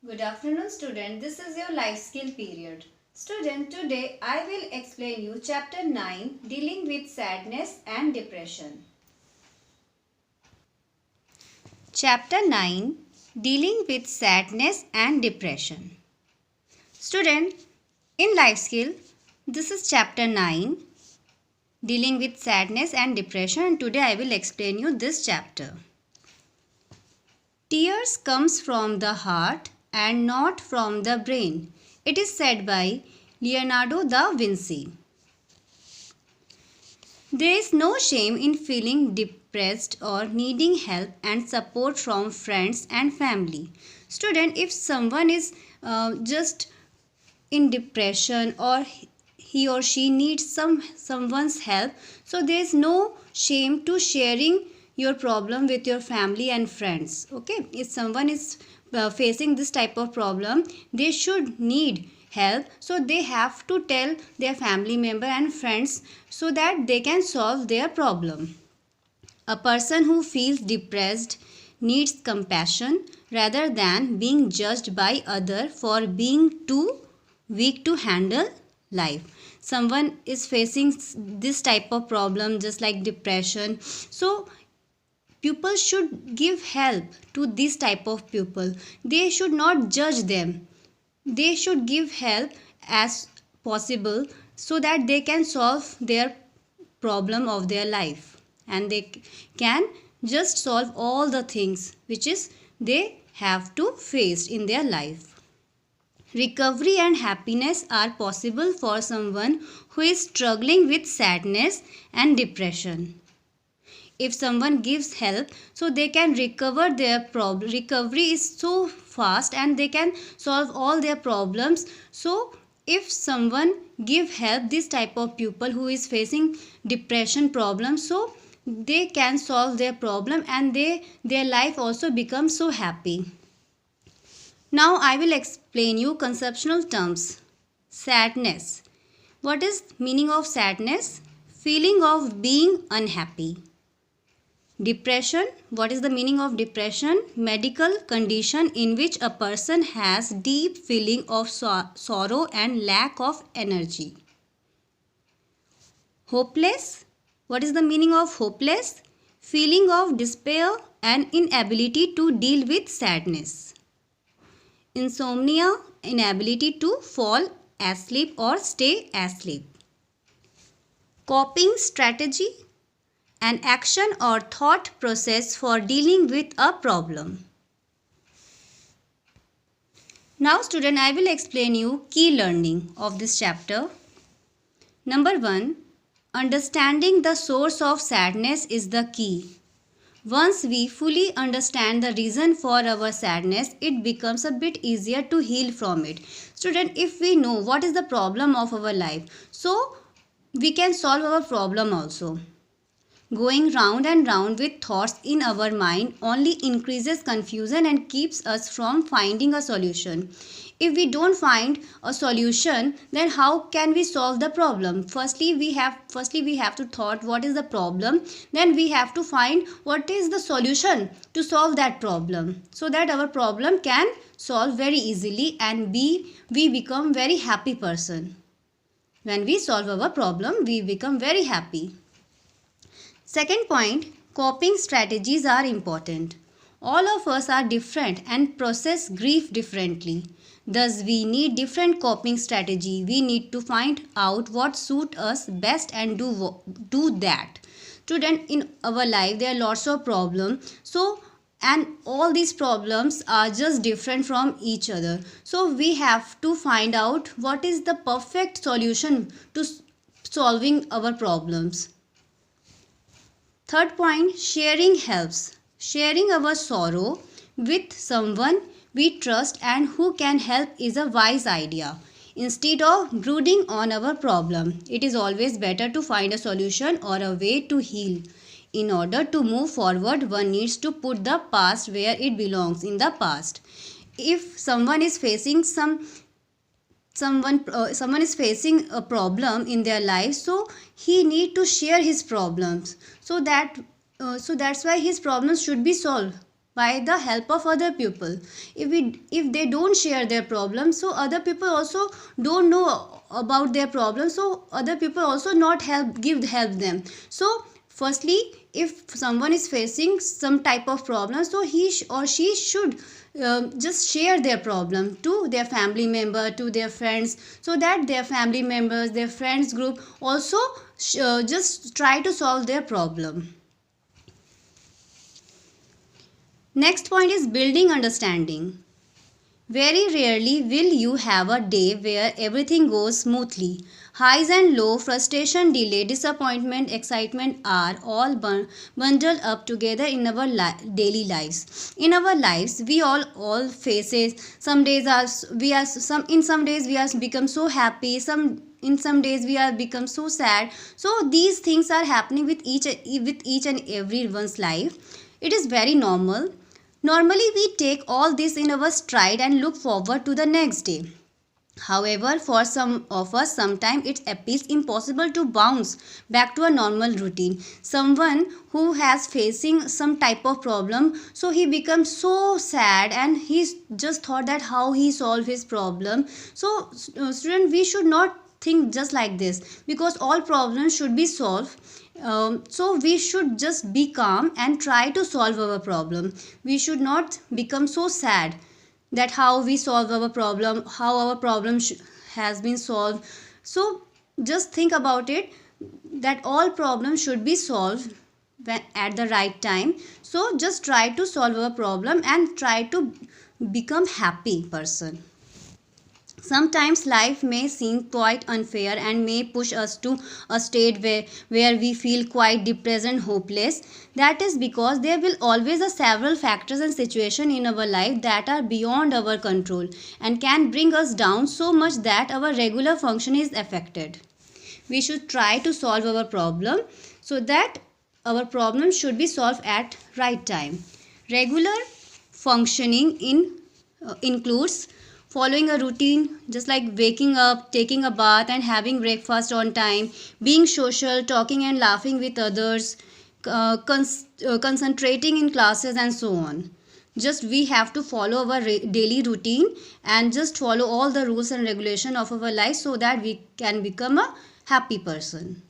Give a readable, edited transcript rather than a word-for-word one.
Good afternoon student, this is your life skill period. Student, today I will explain you chapter 9 dealing with sadness and depression. Chapter 9 dealing with sadness and depression. Student, in life skill, this is chapter 9 dealing with sadness and depression, and today I will explain you this chapter. Tears comes from the heart and not from the brain. It is said by Leonardo da Vinci. There is no shame in feeling depressed or needing help and support from friends and family. Student, if someone is just in depression or he or she needs someone's help, so there is no shame to sharing your problem with your family and friends. Okay, if someone is facing this type of problem, they should need help, so they have to tell their family member and friends so that they can solve their problem. A person who feels depressed needs compassion rather than being judged by others for being too weak to handle life. Someone is facing this type of problem just like depression, so people should give help to this type of people. They should not judge them. They should give help as possible so that they can solve their problem of their life, and they can just solve all the things which is they have to face in their life. Recovery and happiness are possible for someone who is struggling with sadness and depression. If someone gives help, so they can recover their problem. Recovery is so fast and they can solve all their problems. So if someone give help this type of people who is facing depression problem, so they can solve their problem and their life also becomes so happy. Now I will explain you conceptual terms. Sadness. What is meaning of sadness? Feeling of being unhappy. Depression. What is the meaning of depression? Medical condition in which a person has deep feeling of sorrow and lack of energy. Hopeless. What is the meaning of hopeless? Feeling of despair and inability to deal with sadness. Insomnia. Inability to fall asleep or stay asleep. Coping strategy. An action or thought process for dealing with a problem. Now student, I will explain you key learning of this chapter. Number 1, understanding the source of sadness is the key. Once we fully understand the reason for our sadness, it becomes a bit easier to heal from it. Student, if we know what is the problem of our life, so we can solve our problem also. Going round and round with thoughts in our mind only increases confusion and keeps us from finding a solution. If we don't find a solution, then how can we solve the problem? Firstly we have to thought what is the problem, then we have to find what is the solution to solve that problem, so that our problem can solve very easily and we become very happy person. When we solve our problem, we become very happy. Second point, coping strategies are important. All of us are different and process grief differently. Thus, we need different coping strategy. We need to find out what suits us best and do that. Student, in our life, there are lots of problems. And all these problems are just different from each other. So, we have to find out what is the perfect solution to solving our problems. Third point, sharing helps. Sharing our sorrow with someone we trust and who can help is a wise idea. Instead of brooding on our problem, it is always better to find a solution or a way to heal. In order to move forward, one needs to put the past where it belongs, in the past. If someone is facing someone is facing a problem in their life, so he need to share his problems, so that's why his problems should be solved by the help of other people. If they don't share their problems, so other people also don't know about their problems, so other people also not help them. So firstly, if someone is facing some type of problem, so or she should just share their problem to their family member, to their friends, so that their family members, their friends group also just try to solve their problem. Next point is building understanding. Very rarely will you have a day where everything goes smoothly. Highs and lows, frustration, delay, disappointment, excitement are all bundled up together in our daily lives. In our lives, we all faces. Some days some days we are become so happy. Some days we are become so sad. So these things are happening with each and everyone's life. It is very normal. Normally, we take all this in our stride and look forward to the next day. However, for some of us, sometimes it appears impossible to bounce back to a normal routine. Someone who has facing some type of problem, so he becomes so sad and he just thought that how he solve his problem. So, student, we should not think just like this, because all problems should be solved. So we should just be calm and try to solve our problem. We should not become so sad that how we solve our problem, how our problem has been solved. So just think about it, that all problems should be solved at the right time. So just try to solve our problem and try to become happy person. Sometimes life may seem quite unfair and may push us to a state where we feel quite depressed and hopeless. That is because there will always be several factors and situations in our life that are beyond our control and can bring us down so much that our regular function is affected. We should try to solve our problem so that our problem should be solved at right time. Regular functioning includes following a routine, just like waking up, taking a bath and having breakfast on time, being social, talking and laughing with others, concentrating in classes and so on. Just we have to follow our daily routine and just follow all the rules and regulation of our life so that we can become a happy person.